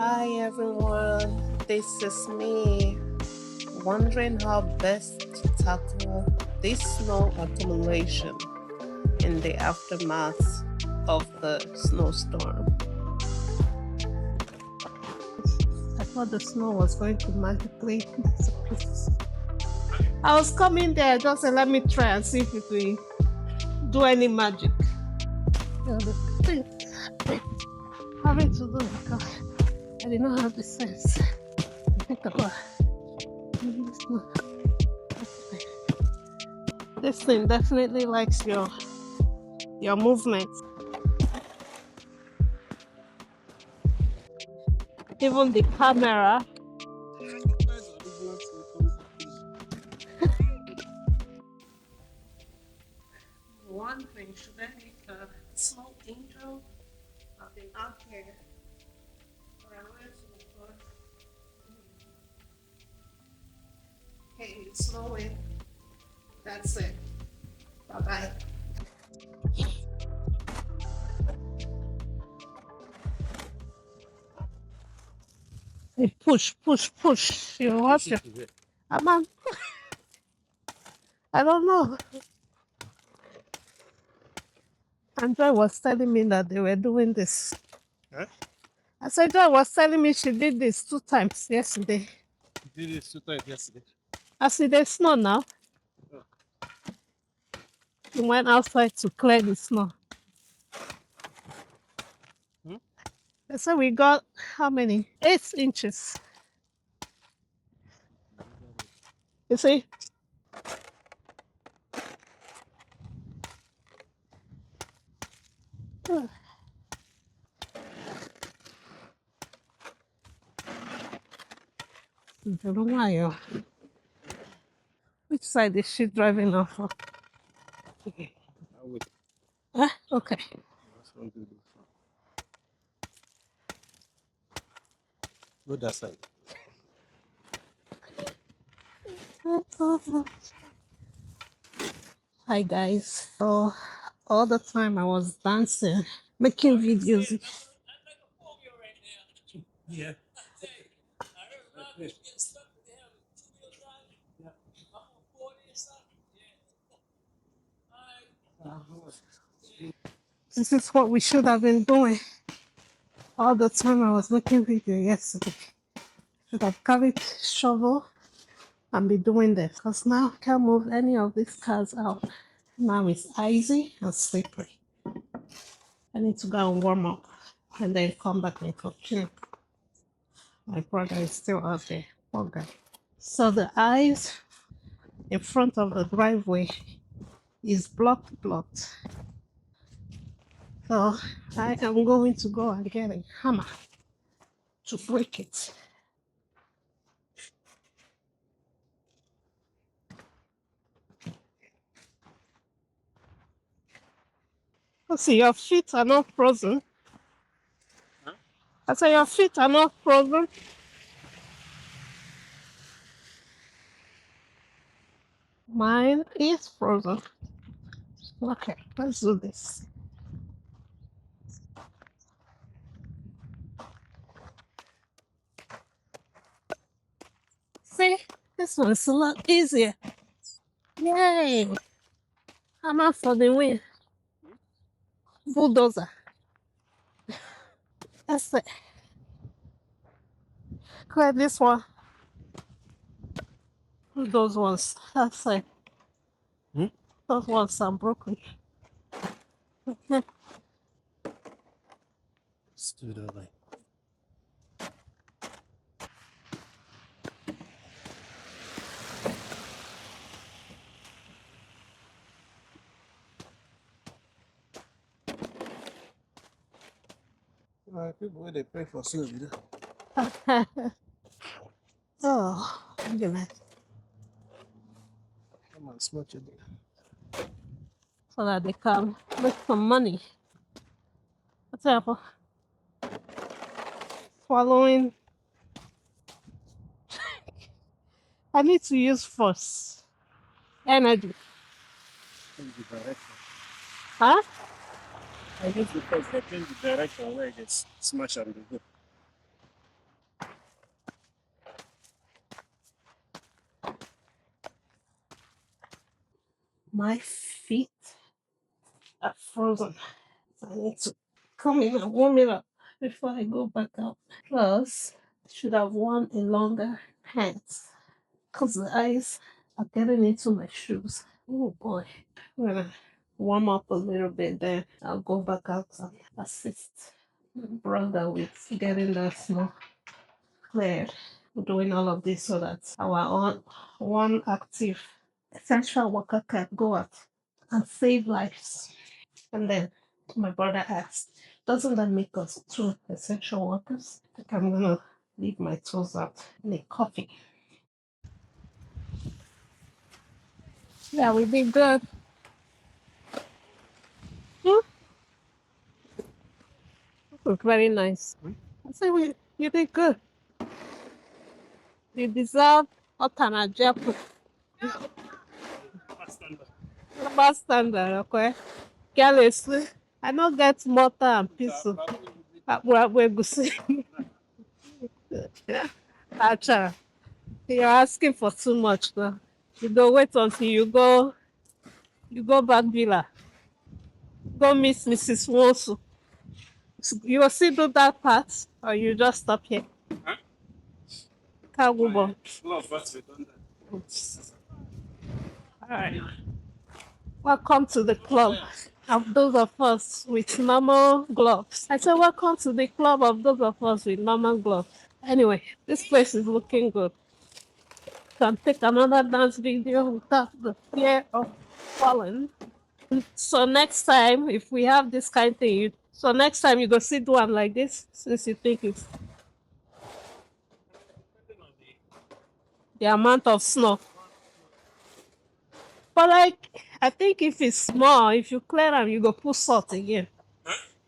Hi everyone, this is me wondering how best to tackle this snow accumulation in the aftermath of the snowstorm. I thought the snow was going to magically disappear. I was coming there just to let me try and see if it will do any magic. Having to do because I did not have the sense to think about this thing definitely likes your movements. Even the camera. One thing, should I make a small angel? I've been out here for a while. Okay, it's snowing. That's it. Bye bye. Hey, push, push, push. You watch it. I'm on. I don't know. Andrea was telling me that they were doing this. Huh? I said, Joy was telling me she did this 2 times yesterday. You did this 2 times yesterday. I see there's snow now. Oh. She went outside to clear the snow. So we got how many? 8 inches. You see? I don't know why. Which side is she driving off of? Okay. Okay. Go that side. Hi guys. So all the time I was dancing, making videos. Yeah. This is what we should have been doing. All the time I was making video yesterday. Should have carried shovel and be doing this. Because now I can't move any of these cars out. Now it's icy and slippery. I need to go and warm up and then come back and continue. My brother is still out there. Poor guy. So the eyes in front of the driveway is blocked. So I am going to go and get a hammer to break it. See, your feet are not frozen. Huh? I say your feet are not frozen. Mine is frozen. Okay, let's do this. See, this one's a lot easier. Yay! Hammer for the win. Bulldozer. That's it. Clear this one. Those ones. That's it. Those ones are broken. Let's do the other. People when they pray for snow, you know. Oh, look at that. Come on, smudge it. So that they can make some money. What's up? Swallowing. I need to use force. Energy. Change the direction. Huh? I use the first, they change the direction where it gets smash and go. My feet are frozen. So I need to come in and warm it up before I go back out. Plus, I should have worn a longer pants because the ice are getting into my shoes. Oh boy. I'm gonna warm up a little bit, then I'll go back out and assist my brother with getting the snow cleared. We're doing all of this so that our one active essential worker can go out and save lives. And then my brother asked, doesn't that make us two essential workers? I think I'm gonna leave my tools out in a coffee. Yeah, we did good. Yeah, it was very nice. I say you did good. You deserve Otanajepu. Number standard, okay? Carelessly. I don't get mortar and pistol. We're good. Acha, you're asking for too much now. You go wait until you go back villa. Go meet Mrs. Wosu. You will still do that part or you just stop here? Can't move on. Alright. Welcome to the club of those of us with normal gloves. I said welcome to the club of those of us with normal gloves. Anyway, this place is looking good. Can take another dance video without the fear of falling. So next time, if we have this kind of thing, so next time you go sit one like this, since you think it's the amount of snow. But like, I think if it's small, if you clear them, you go put salt again.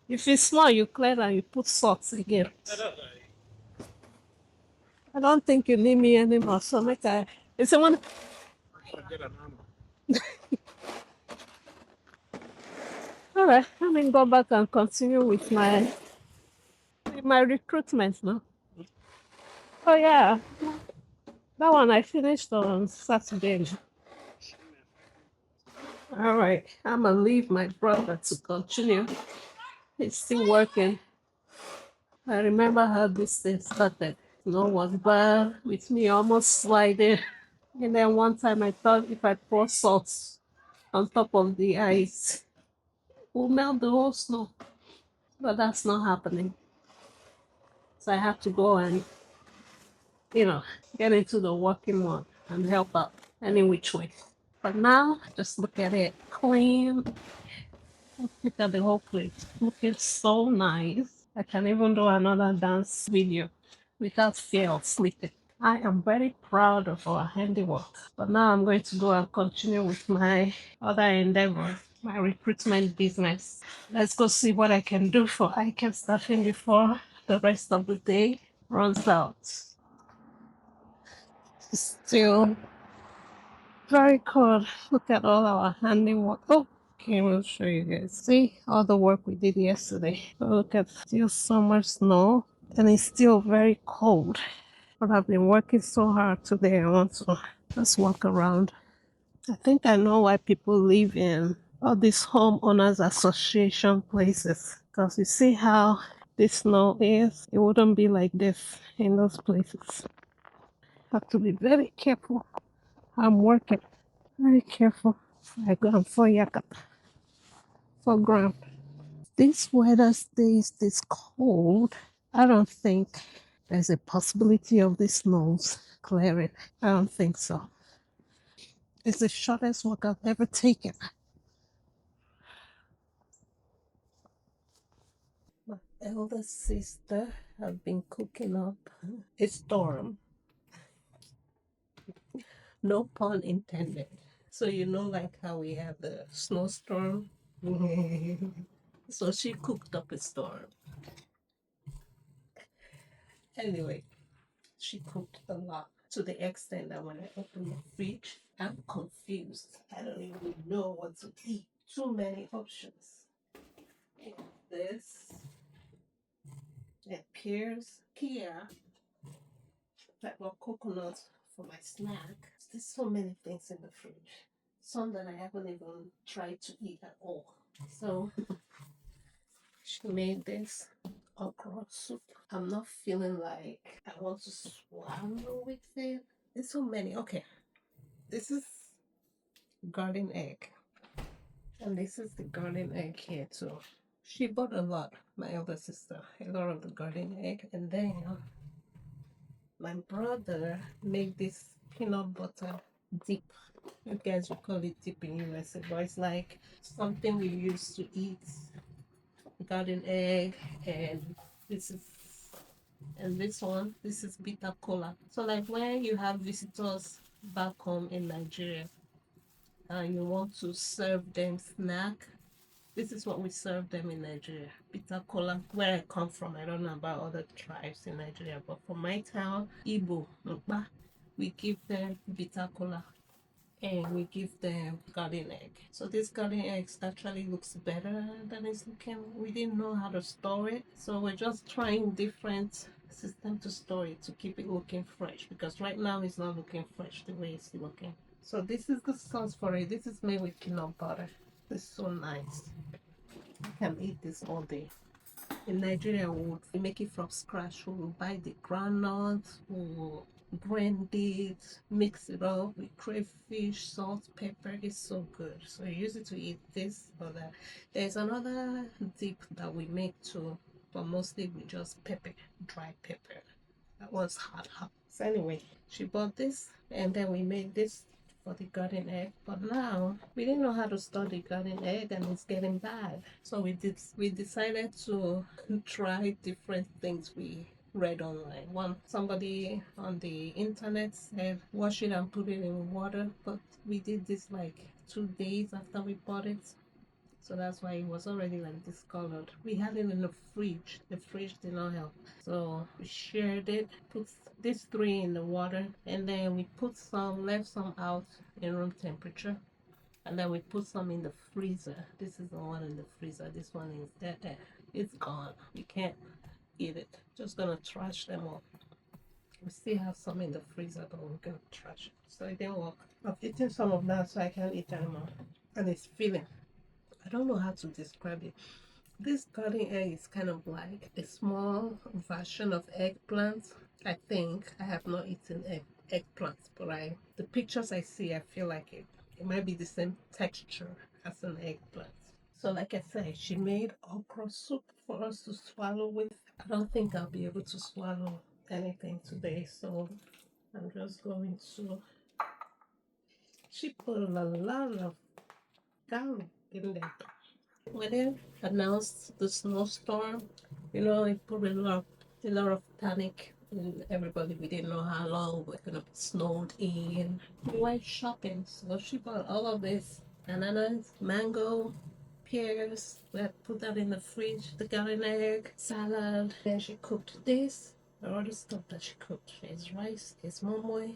If it's small, you clear and you put salt again. I don't think you need me anymore, so make I. It's someone. All right, let me go back and continue with my recruitment now. Oh yeah, that one I finished on Saturday. All right, I'm gonna leave my brother to continue. He's still working. I remember how this thing started. Snow was bad with me almost sliding. And then one time I thought if I pour salt on top of the ice, it will melt the whole snow. But that's not happening. So I have to go and, get into the working one and help out any which way. But now, just look at it clean. Look at the whole place. Looking so nice. I can even do another dance video without fear of sleeping. I am very proud of our handiwork. But now I'm going to go and continue with my other endeavor, my recruitment business. Let's go see what I can do for ICANN staffing before the rest of the day runs out. Still very cold. Look at all our handiwork. Oh, okay, we'll show you guys. See all the work we did yesterday. Look at still so much snow and it's still very cold. But I've been working so hard today. I want to just walk around. I think I know why people live in all these homeowners association places. Because you see how this snow is, it wouldn't be like this in those places. Have to be very careful. I'm working. Very careful. I go and for yakat. For ground. This weather stays this cold. I don't think there's a possibility of this snows clearing. I don't think so. It's the shortest walk I've ever taken. My elder sister has been cooking up a storm. No pun intended. So like how we have the snowstorm. So she cooked up a storm. Anyway, she cooked a lot to the extent that when I open the fridge, I'm confused. I don't even know what to eat. Too many options. This and pears, Kia, that were coconut for my snack. There's so many things in the fridge. some that I haven't even tried to eat at all. So she made this okra soup. I'm not feeling like I want to swallow with it. There's so many. Okay, this is garden egg, and this is the garden egg here too. She bought a lot, my elder sister, a lot of the garden egg, and then my brother made this peanut butter dip. You guys would call it dip in USA, but it's like something we used to eat garden egg, and this is and this one, this is bitter cola. So like when you have visitors back home in Nigeria and you want to serve them snack, this is what we serve them in Nigeria. Bitter cola. Where I come from, I don't know about other tribes in Nigeria, but for my town, Igbo, Mkpa, we give them bitter cola and we give them garden egg. So this garden egg actually looks better than it's looking. We didn't know how to store it, so we're just trying different system to store it to keep it looking fresh, because right now it's not looking fresh the way it's looking. So this is the sauce for it. This is made with peanut butter. It's so nice. I can eat this all day. In Nigeria, we make it from scratch. We will buy the groundnut, we will blend it, mix it up with crayfish, salt, pepper. It's so good. So you use it to eat this or that. There's another dip that we make too, but mostly we just pepper, dry pepper. That was hot. So anyway, she bought this, and then we made this for the garden egg. But now we didn't know how to store the garden egg, and it's getting bad. So we decided to try different things we read online. One, somebody on the internet said wash it and put it in water, but we did this like 2 days after we bought it. So that's why it was already like discolored. We had it in the fridge. The fridge did not help. So we shared it, put these three in the water, and then we put some, left some out in room temperature. And then we put some in the freezer. This is the one in the freezer. This one is dead. It's gone. We can't eat it. Just gonna trash them all. We still have some in the freezer, but we're gonna trash it. So it didn't work. I've eaten some of that, so I can't eat anymore. And it's filling. I don't know how to describe it. This garden egg is kind of like a small version of eggplant. I think I have not eaten eggplant, but the pictures I see, I feel like it might be the same texture as an eggplant. So like I said, she made okra soup for us to swallow with. I don't think I'll be able to swallow anything today, so I'm just going to. She put a lot of garlic in there. When they announced the snowstorm, it put a lot of panic in everybody. We didn't know how long we're gonna be snowed in. We went shopping, so she bought all of this: bananas, mango, pears. We had put that in the fridge. The garden egg, salad. Then she cooked this. All the stuff that she cooked. It's rice, it's momoy,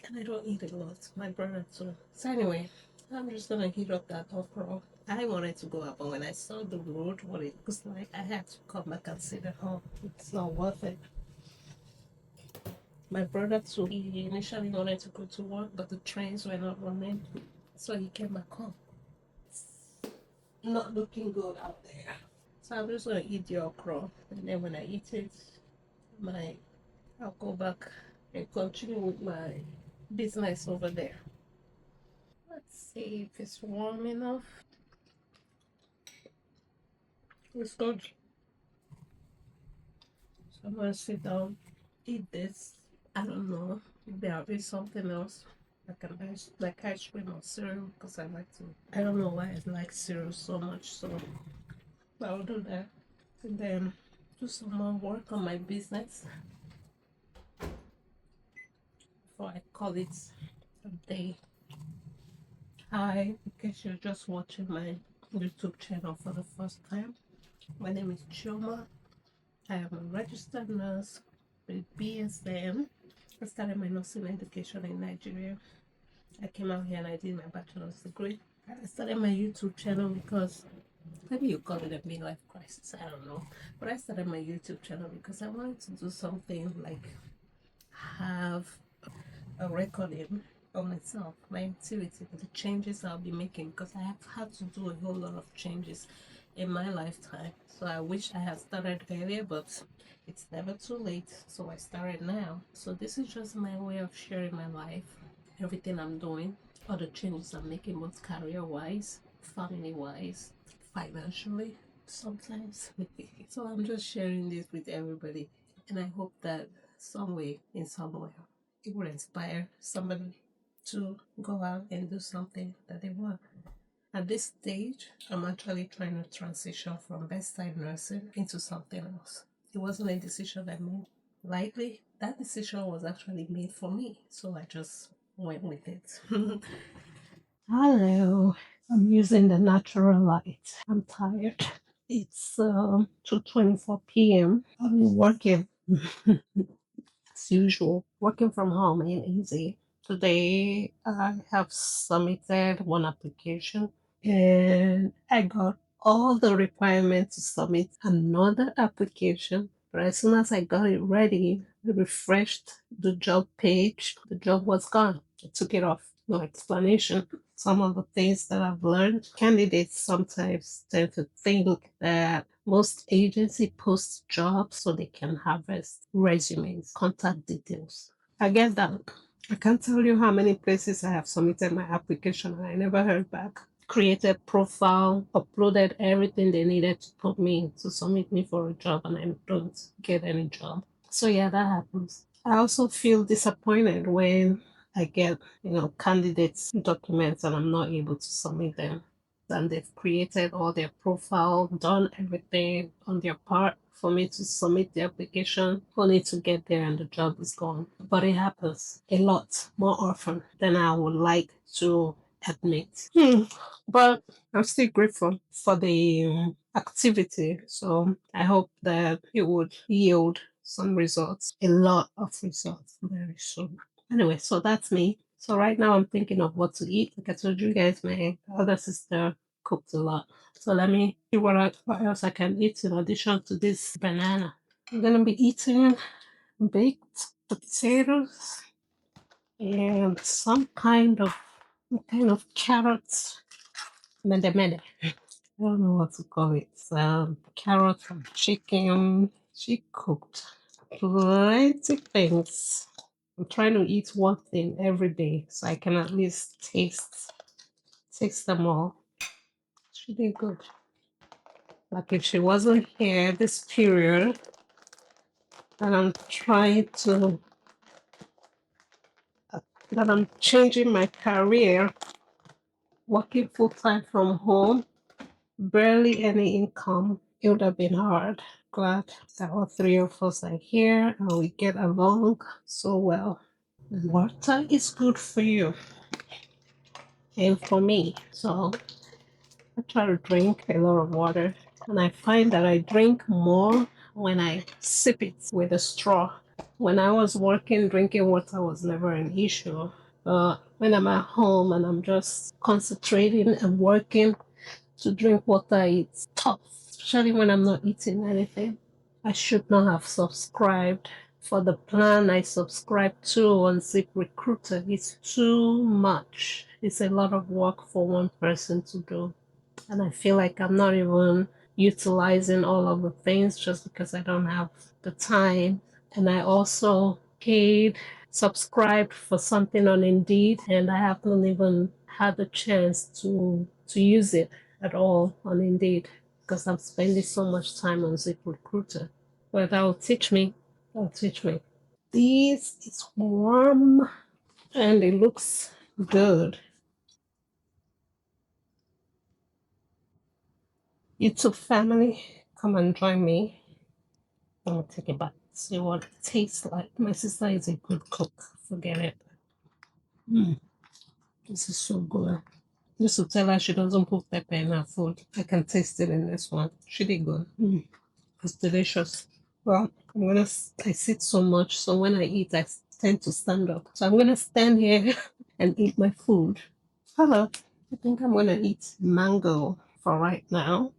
and I don't eat a lot. My brother too. So anyway, I'm just gonna heat up that okra. I wanted to go up, but when I saw the road, what it looks like, I had to come back and say that, oh, it's not worth it. My brother too, he initially wanted to go to work, but the trains were not running, so he came back home. It's not looking good out there. So I'm just gonna eat the okra, and then when I eat it, I'll go back and continue with my business over there. Let's see if it's warm enough. It's good. So I'm gonna sit down, eat this. I don't know. Maybe I'll eat something else. Like ice cream or cereal, because I like to. I don't know why I like cereal so much, so I'll do that. And then do some more work on my business before I call it a day. Hi, in case you're just watching my YouTube channel for the first time, my name is Chioma. I am a registered nurse with BSN. I started my nursing education in Nigeria. I came out here and I did my bachelor's degree. I started my YouTube channel because maybe you call it a midlife crisis, I don't know. But I started my YouTube channel because I wanted to do something like have a recording of myself, my activity, the changes I'll be making, because I have had to do a whole lot of changes in my lifetime. So I wish I had started earlier, but it's never too late. So I started now. So this is just my way of sharing my life, everything I'm doing, all the changes I'm making, both career wise, family wise, financially, sometimes. So I'm just sharing this with everybody. And I hope that some way, in some way, it will inspire somebody to go out and do something that they want. At this stage, I'm actually trying to transition from bedside nursing into something else. It wasn't a decision I made lightly. That decision was actually made for me, so I just went with it. Hello, I'm using the natural light. I'm tired. It's 2:24 p.m. I'm working as usual, working from home ain't easy. Today I have submitted one application and I got all the requirements to submit another application. But as soon as I got it ready, I refreshed the job page. The job was gone. I took it off. No explanation. Some of the things that I've learned, candidates sometimes tend to think that most agency post jobs so they can harvest resumes, contact details. I get that. I can't tell you how many places I have submitted my application and I never heard back. Created profile, uploaded everything they needed to put me to submit me for a job, and I don't get any job. So yeah, that happens. I also feel disappointed when I get, candidates documents and I'm not able to submit them. And they've created all their profile, done everything on their part for me to submit the application, only to get there and the job is gone. But it happens a lot more often than I would like to admit. But I'm still grateful for the activity. So I hope that it would yield some results, a lot of results very soon. Anyway, so that's me. So right now I'm thinking of what to eat. Like I told you guys, my other sister cooked a lot. So let me see what else I can eat in addition to this banana. I'm gonna be eating baked potatoes and some kind of carrots. Mende mende. I don't know what to call it. Carrots and chicken. She cooked plenty things. I'm trying to eat one thing every day so I can at least taste them all. She did good. Like if she wasn't here this period, and that I'm changing my career, working full time from home, barely any income, it would have been hard. Glad that all three of us are here and we get along so well. Water is good for you and for me. So I try to drink a lot of water, and I find that I drink more when I sip it with a straw. When I was working, drinking water was never an issue. But when I'm at home and I'm just concentrating and working, to drink water, it's tough, especially when I'm not eating anything. I should not have subscribed for the plan I subscribed to on ZipRecruiter. It's too much. It's a lot of work for one person to do. And I feel like I'm not even utilizing all of the things just because I don't have the time. And I also subscribed for something on Indeed, and I haven't even had the chance to use it at all on Indeed because I'm spending so much time on ZipRecruiter. But that will teach me. That'll teach me. This is warm and it looks good. YouTube family, come and join me. I'm gonna take it back. See what it tastes like. My sister is a good cook. Forget it. This is so good. Just to tell her she doesn't put pepper in her food. I can taste it in this one. She did good. It's delicious. Well, I sit so much, so when I eat, I tend to stand up. So I'm gonna stand here and eat my food. Hello. I think I'm gonna eat mango for right now.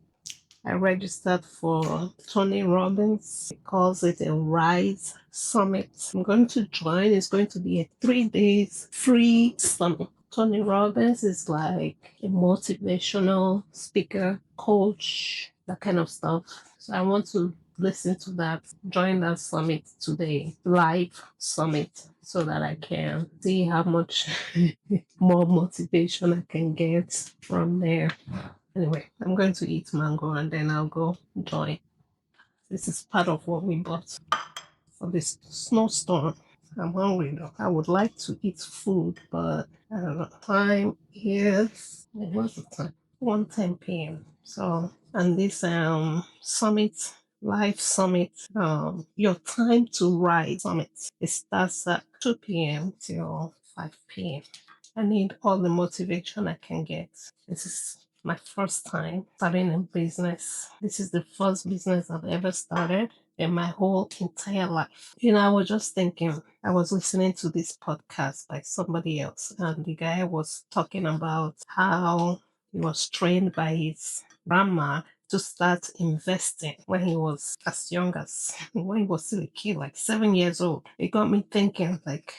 I registered for Tony Robbins. He calls it a Rise Summit. I'm going to join. It's going to be a 3 days free summit. Tony Robbins is like a motivational speaker, coach, that kind of stuff. So I want to listen to that, join that summit today, live summit, so that I can see how much more motivation I can get from there. Anyway, I'm going to eat mango and then I'll go join. This is part of what we bought for this snowstorm. I'm hungry though. I would like to eat food, but I don't know. Time is what's the time? 1:10 p.m. So and this summit, live summit, your time to ride summit. It starts at 2 p.m. till 5 p.m. I need all the motivation I can get. This is my first time starting a business. This is the first business I've ever started in my whole entire life. I was just thinking, I was listening to this podcast by somebody else, and the guy was talking about how he was trained by his grandma to start investing when he was as young as when he was still a kid, like 7 years old. It got me thinking, like,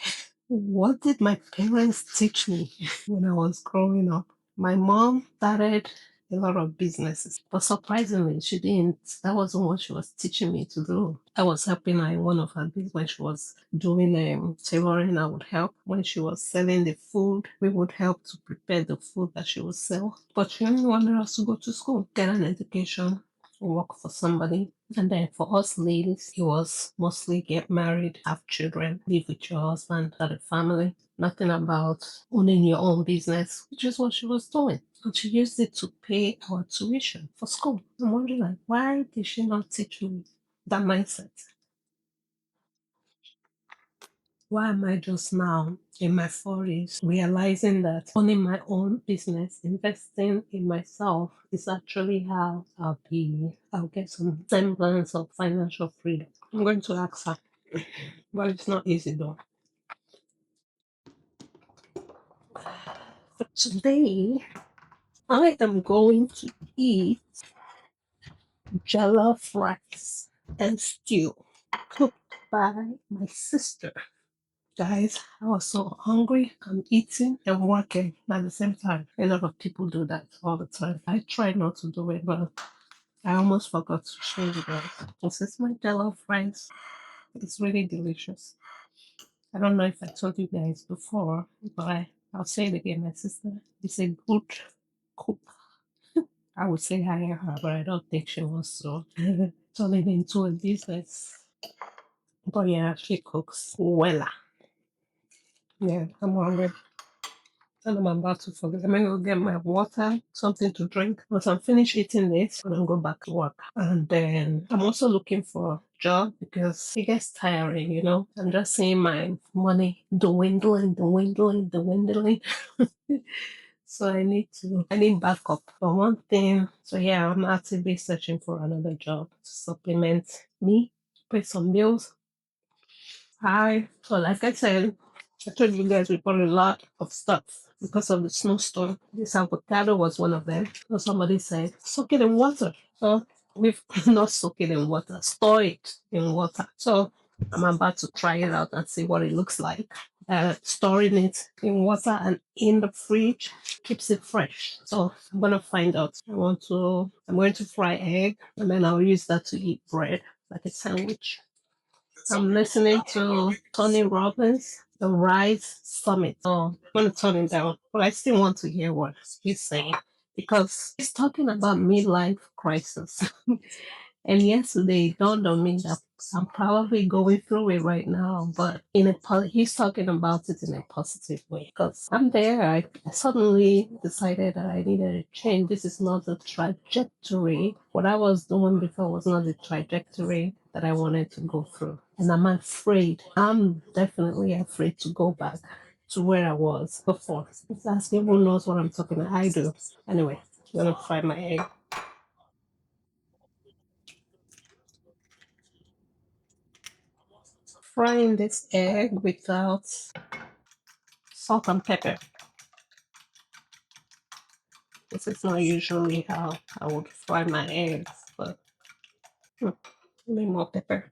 what did my parents teach me when I was growing up? My mom started a lot of businesses, but surprisingly, she didn't. That wasn't what she was teaching me to do. I was helping her in one of her business when she was doing tailoring. I would help when she was selling the food. We would help to prepare the food that she would sell. But she only wanted us to go to school, get an education, work for somebody. And then for us ladies, it was mostly get married, have children, live with your husband, start a family. Nothing about owning your own business, which is what she was doing. And she used it to pay our tuition for school. I'm wondering, like, why did she not teach me that mindset? Why am I just now in my 40s realizing that owning my own business, investing in myself is actually how I'll get some semblance of financial freedom. I'm going to ask her, but it's not easy though. For today, I am going to eat jollof rice and stew cooked by my sister. Guys, I was so hungry. I'm eating and working at the same time. A lot of people do that all the time. I try not to do it, but I almost forgot to show you guys. This is my jollof rice. It's really delicious. I don't know if I told you guys before, but I'll say it again. My sister is a good cook. I would say hire her, but I don't think she wants to turn it into a business. But yeah, she cooks well. Yeah, I'm hungry. And I'm about to forget. I'm gonna go get my water, something to drink. Once I'm finished eating this, I'm gonna go back to work. And then I'm also looking for a job because it gets tiring. I'm just seeing my money dwindling. So I need backup for one thing. So yeah, I'm actively searching for another job to supplement me, pay some bills. So like I said, I told you guys we bought a lot of stuff because of the snowstorm. This avocado was one of them. So somebody said, soak it in water. So we've not soak it in water, store it in water. So I'm about to try it out and see what it looks like. Storing it in water and in the fridge keeps it fresh. So I'm gonna find out. I'm going to fry egg and then I'll use that to eat bread like a sandwich. I'm listening to Tony Robbins, the Rise Summit. Oh, I'm going to turn it down, but I still want to hear what he's saying because he's talking about midlife crisis. And yesterday it dawned on me that I'm probably going through it right now, but he's talking about it in a positive way. Because I'm there, I suddenly decided that I needed a change. This is not the trajectory. What I was doing before was not the trajectory that I wanted to go through. And I'm afraid. I'm definitely afraid to go back to where I was before. It's asking who knows what I'm talking about. I do. Anyway, I'm gonna fry my egg. Frying this egg without salt and pepper. This is not usually how I would fry my eggs, but maybe more pepper.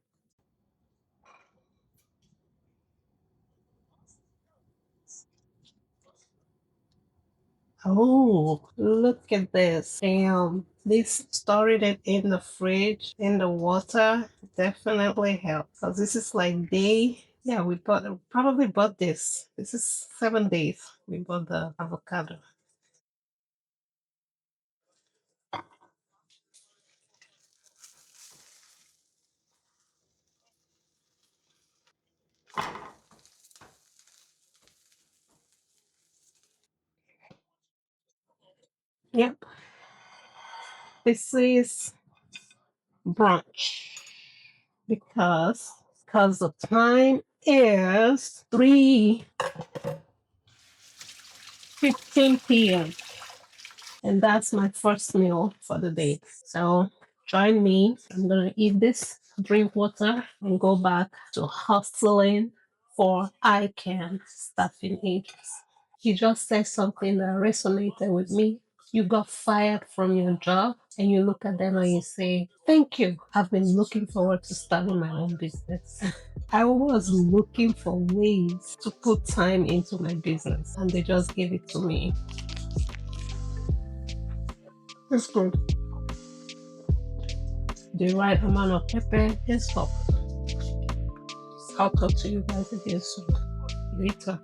Oh, look at this. Damn. This storing it in the fridge, in the water, definitely helps. Because this is like yeah, probably bought this. This is 7 days. We bought the avocado. Yep. This is brunch because the time is 3:15 p.m. and that's my first meal for the day. So join me. I'm gonna eat this, drink water, and go back to hustling for I can staffing agents. You just said something that resonated with me. You got fired from your job and you look at them and you say, "Thank you. I've been looking forward to starting my own business." I was looking for ways to put time into my business and they just gave it to me. It's good. The right amount of pepper is up. I'll talk to you guys again soon. Later.